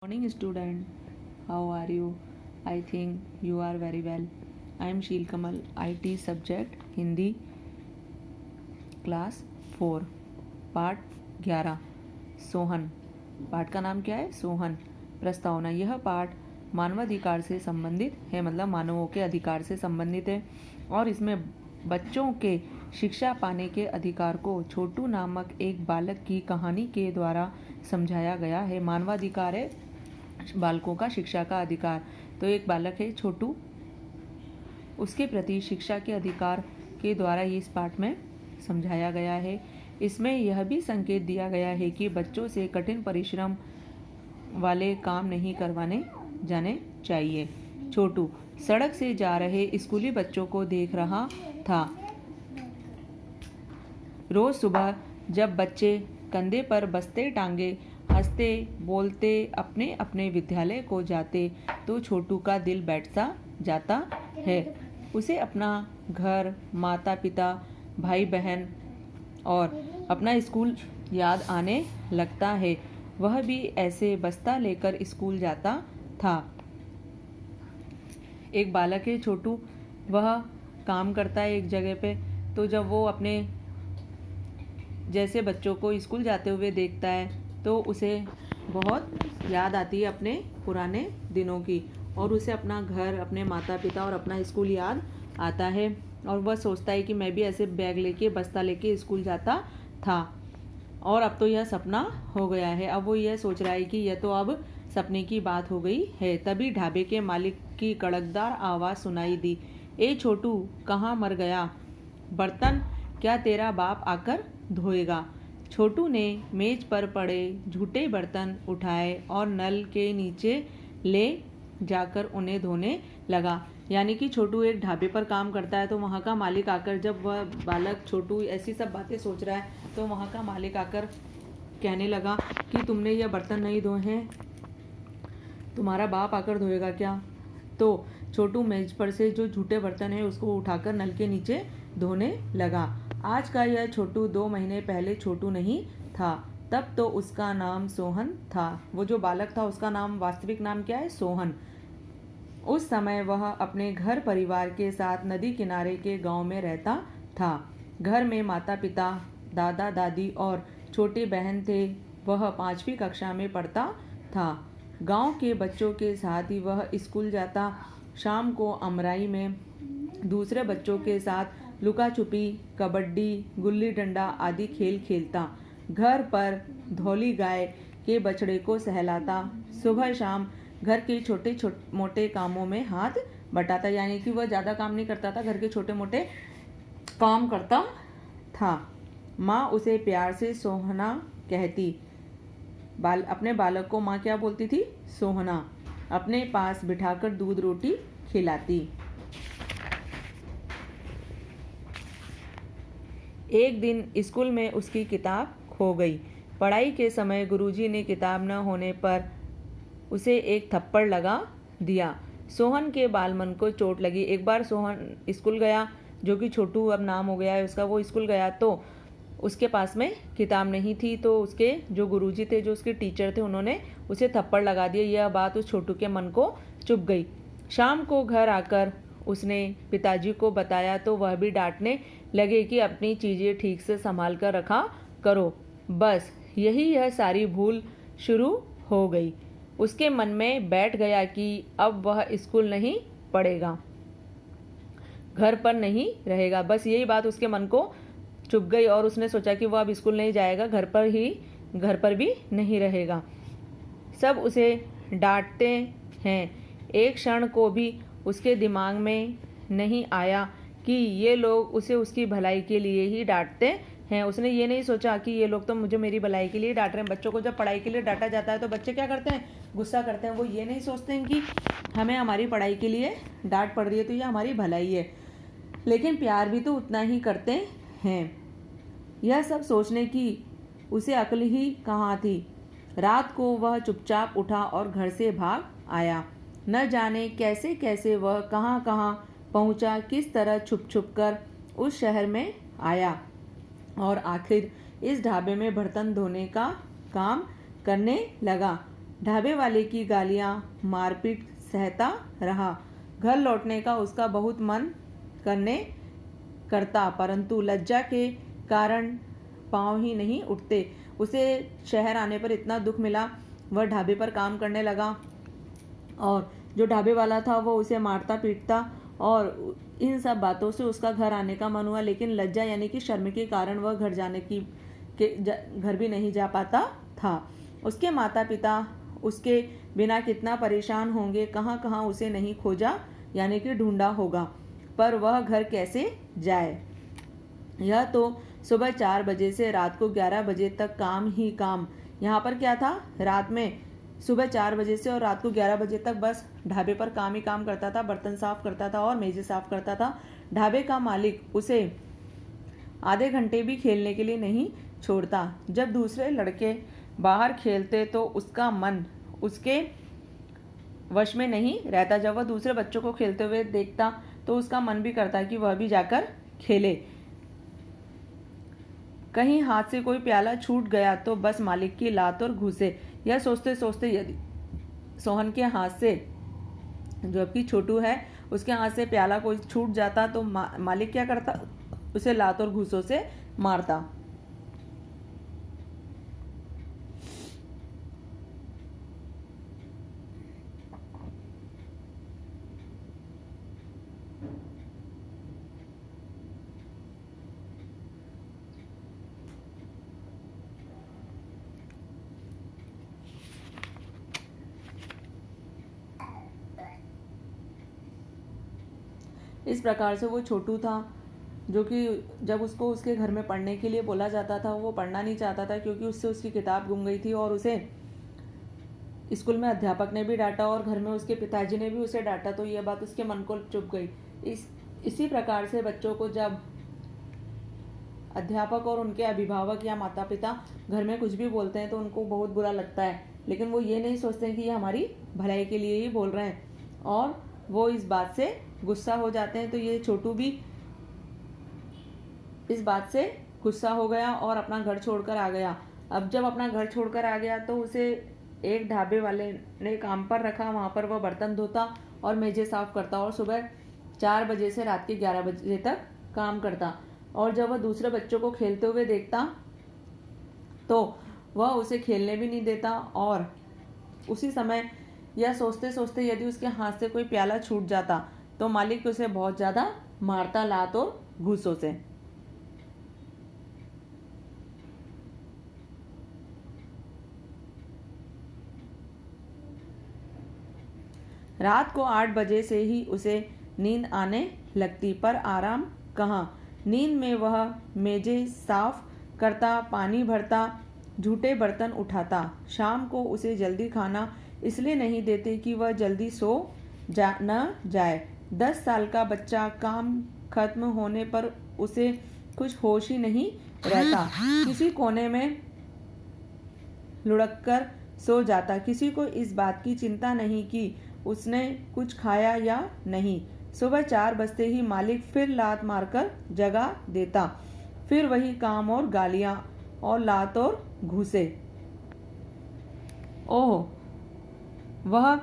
Morning student, how are you? I think you are very well. I am Sheel Kamal, IT subject Hindi class 4 पाठ 11 सोहन। पाठ का नाम क्या है? सोहन। प्रस्तावना। यह पाठ मानवाधिकार से संबंधित है, मतलब मानवों के अधिकार से संबंधित है और इसमें बच्चों के शिक्षा पाने के अधिकार को छोटू नामक एक बालक की कहानी के द्वारा समझाया गया है। मानवाधिकार है बालकों का शिक्षा का अधिकार। तो एक बालक है छोटू, उसके प्रति शिक्षा के अधिकार के द्वारा ये इस पाठ में समझाया गया है। इसमें यह भी संकेत दिया गया है कि बच्चों से कठिन परिश्रम वाले काम नहीं करवाने जाने चाहिए। छोटू सड़क से जा रहे स्कूली बच्चों को देख रहा था। रोज सुबह जब बच्चे कंधे पर बस्ते टांगे हंसते बोलते अपने अपने विद्यालय को जाते तो छोटू का दिल बैठता जाता है। उसे अपना घर, माता पिता, भाई बहन और अपना स्कूल याद आने लगता है। वह भी ऐसे बस्ता लेकर स्कूल जाता था। एक बालक है छोटू, वह काम करता है एक जगह पे। तो जब वो अपने जैसे बच्चों को स्कूल जाते हुए देखता है तो उसे बहुत याद आती है अपने पुराने दिनों की, और उसे अपना घर, अपने माता पिता और अपना स्कूल याद आता है। और वह सोचता है कि मैं भी ऐसे बैग लेके, बस्ता लेके स्कूल जाता था और अब तो यह सपना हो गया है। अब वो यह सोच रहा है कि यह तो अब सपने की बात हो गई है। तभी ढाबे के मालिक की कड़कदार आवाज़ सुनाई दी, ए छोटू, कहाँ मर गया? बर्तन क्या तेरा बाप आकर धोएगा? छोटू ने मेज पर पड़े झूठे बर्तन उठाए और नल के नीचे ले जाकर उन्हें धोने लगा। यानी कि छोटू एक ढाबे पर काम करता है, तो वहाँ का मालिक आकर, जब वह बालक छोटू ऐसी सब बातें सोच रहा है तो वहाँ का मालिक आकर कहने लगा कि तुमने यह बर्तन नहीं धोए हैं, तुम्हारा बाप आकर धोएगा क्या? तो छोटू मेज पर से जो झूठे बर्तन है उसको उठाकर नल के नीचे धोने लगा। आज का यह छोटू 2 महीने पहले छोटू नहीं था, तब तो उसका नाम सोहन था। वो जो बालक था उसका नाम, वास्तविक नाम क्या है? सोहन। उस समय वह अपने घर परिवार के साथ नदी किनारे के गांव में रहता था। घर में माता पिता, दादा दादी और छोटे बहन थे। वह 5वीं कक्षा में पढ़ता था। गांव के बच्चों के साथ ही वह स्कूल जाता। शाम को अमराई में दूसरे बच्चों के साथ लुका छुपी, कबड्डी, गुल्ली डंडा आदि खेल खेलता। घर पर धौली गाय के बछड़े को सहलाता। सुबह शाम घर के छोटे मोटे कामों में हाथ बटाता। यानी कि वह ज़्यादा काम नहीं करता था, घर के छोटे मोटे काम करता था। माँ उसे प्यार से सोहना कहती। अपने बालक को माँ क्या बोलती थी? सोहना। अपने पास बिठाकर दूध रोटी खिलाती। एक दिन स्कूल में उसकी किताब खो गई। पढ़ाई के समय गुरुजी ने किताब न होने पर उसे एक थप्पड़ लगा दिया। सोहन के बालमन को चोट लगी। एक बार सोहन स्कूल गया, जो कि छोटू अब नाम हो गया है उसका, वो स्कूल गया तो उसके पास में किताब नहीं थी। तो उसके जो गुरुजी थे, जो उसके टीचर थे, उन्होंने उसे थप्पड़ लगा दिया। यह बात उस छोटू के मन को चुभ गई। शाम को घर आकर उसने पिताजी को बताया तो वह भी डांटने लगे कि अपनी चीज़ें ठीक से संभाल कर रखा करो। बस यह सारी भूल शुरू हो गई। उसके मन में बैठ गया कि अब वह स्कूल नहीं पढ़ेगा, घर पर नहीं रहेगा। बस यही बात उसके मन को चुभ गई और उसने सोचा कि वह अब स्कूल नहीं जाएगा, घर पर भी नहीं रहेगा। सब उसे डांटते हैं। एक क्षण को भी उसके दिमाग में नहीं आया कि ये लोग उसे उसकी भलाई के लिए ही डांटते हैं। उसने ये नहीं सोचा कि ये लोग तो मुझे मेरी भलाई के लिए डांट रहे हैं। बच्चों को जब पढ़ाई के लिए डांटा जाता है तो बच्चे क्या करते हैं? गुस्सा करते हैं। वो ये नहीं सोचते हैं कि हमें हमारी पढ़ाई के लिए डांट पड़ रही है तो ये हमारी भलाई है। लेकिन प्यार भी तो उतना ही करते हैं। यह सब सोचने की उसे अक्ल ही कहाँ थी। रात को वह चुपचाप उठा और घर से भाग आया। न जाने कैसे कैसे वह कहाँ कहाँ पहुँचा, किस तरह छुप छुप कर उस शहर में आया और आखिर इस ढाबे में बर्तन धोने का काम करने लगा। ढाबे वाले की गालियां मारपीट सहता रहा। घर लौटने का उसका बहुत मन करता, परंतु लज्जा के कारण पाँव ही नहीं उठते। उसे शहर आने पर इतना दुख मिला, वह ढाबे पर काम करने लगा और जो ढाबे वाला था वो उसे मारता पीटता, और इन सब बातों से उसका घर आने का मन हुआ, लेकिन लज्जा यानी कि शर्म के कारण वह घर भी नहीं जा पाता था। उसके माता पिता उसके बिना कितना परेशान होंगे, कहाँ कहाँ उसे नहीं खोजा यानी कि ढूंढा होगा, पर वह घर कैसे जाए। यह तो सुबह 4 बजे से रात को 11 बजे तक काम ही काम। यहाँ पर क्या था, रात में सुबह 4 बजे से और रात को 11 बजे तक बस ढाबे पर काम ही काम करता था, बर्तन साफ करता था और मेजें साफ करता था। ढाबे का मालिक उसे आधे घंटे भी खेलने के लिए नहीं छोड़ता। जब दूसरे लड़के बाहर खेलते तो उसका मन उसके वश में नहीं रहता। जब वह दूसरे बच्चों को खेलते हुए देखता तो उसका मन भी करता कि वह भी जाकर खेले। कहीं हाथ से कोई प्याला छूट गया तो बस मालिक की लात और घूसे। यह सोचते सोचते यदि सोहन के हाथ से, जबकि छोटू है, उसके हाथ से प्याला कोई छूट जाता तो मालिक क्या करता, उसे लात और घूसों से मारता। इस प्रकार से वो छोटू था, जो कि जब उसको उसके घर में पढ़ने के लिए बोला जाता था वो पढ़ना नहीं चाहता था, क्योंकि उससे उसकी किताब गुम गई थी और उसे स्कूल में अध्यापक ने भी डांटा और घर में उसके पिताजी ने भी उसे डांटा, तो यह बात उसके मन को चुभ गई। इसी प्रकार से बच्चों को जब अध्यापक और उनके अभिभावक या माता पिता घर में कुछ भी बोलते हैं तो उनको बहुत बुरा लगता है, लेकिन वो ये नहीं सोचते कि ये हमारी भलाई के लिए ही बोल रहे हैं, और वो इस बात से गुस्सा हो जाते हैं। तो ये छोटू भी इस बात से गुस्सा हो गया और अपना घर छोड़कर आ गया। अब जब अपना घर छोड़कर आ गया तो उसे एक ढाबे वाले ने काम पर रखा। वहाँ पर वह बर्तन धोता और मेजें साफ करता और सुबह 4 बजे से रात के 11 बजे तक काम करता। और जब वह दूसरे बच्चों को खेलते हुए देखता तो वह उसे खेलने भी नहीं देता, और उसी समय यह सोचते सोचते यदि उसके हाथ से कोई प्याला छूट जाता तो मालिक उसे बहुत ज़्यादा मारता लात और घूसों से। रात को 8 बजे से ही उसे नींद आने लगती, पर आराम कहाँ। नींद में वह मेजें साफ करता, पानी भरता, झूठे बर्तन उठाता। शाम को उसे जल्दी खाना इसलिए नहीं देते कि वह जल्दी सो न जाए। 10 साल का बच्चा काम खत्म होने पर उसे कुछ होश ही नहीं रहता, किसी कोने में लुढ़क कर सो जाता। किसी को इस बात की चिंता नहीं कि उसने कुछ खाया या नहीं। सुबह 4 बजते ही मालिक फिर लात मारकर जगा देता, फिर वही काम और गालियां और लात और घूसे। ओह, वह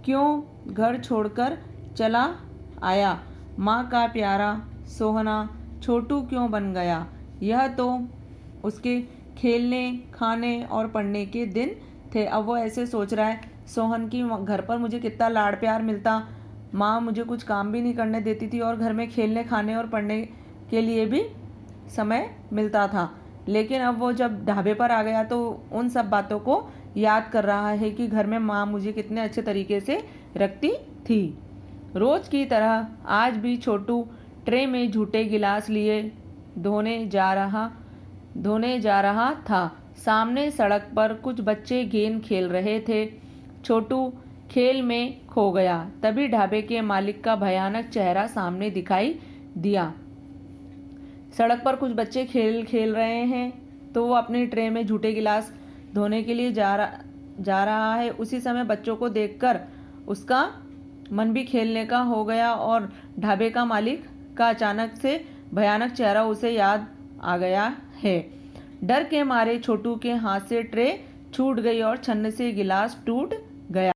क्यों घर छोड़कर चला आया। माँ का प्यारा सोहना छोटू क्यों बन गया। यह तो उसके खेलने, खाने और पढ़ने के दिन थे। अब वो ऐसे सोच रहा है, सोहन की घर पर मुझे कितना लाड़ प्यार मिलता, माँ मुझे कुछ काम भी नहीं करने देती थी और घर में खेलने, खाने और पढ़ने के लिए भी समय मिलता था। लेकिन अब वो जब ढाबे पर आ गया तो उन सब बातों को याद कर रहा है कि घर में माँ मुझे कितने अच्छे तरीके से रखती थी। रोज की तरह आज भी छोटू ट्रे में झूठे गिलास लिए धोने जा रहा था। सामने सड़क पर कुछ बच्चे गेंद खेल रहे थे। छोटू खेल में खो गया। तभी ढाबे के मालिक का भयानक चेहरा सामने दिखाई दिया। सड़क पर कुछ बच्चे खेल रहे हैं तो वो अपनी ट्रे में झूठे गिलास धोने के लिए जा रहा है। उसी समय बच्चों को देखकर उसका मन भी खेलने का हो गया और ढाबे का मालिक का अचानक से भयानक चेहरा उसे याद आ गया है। डर के मारे छोटू के हाथ से ट्रे छूट गई और छन्न से गिलास टूट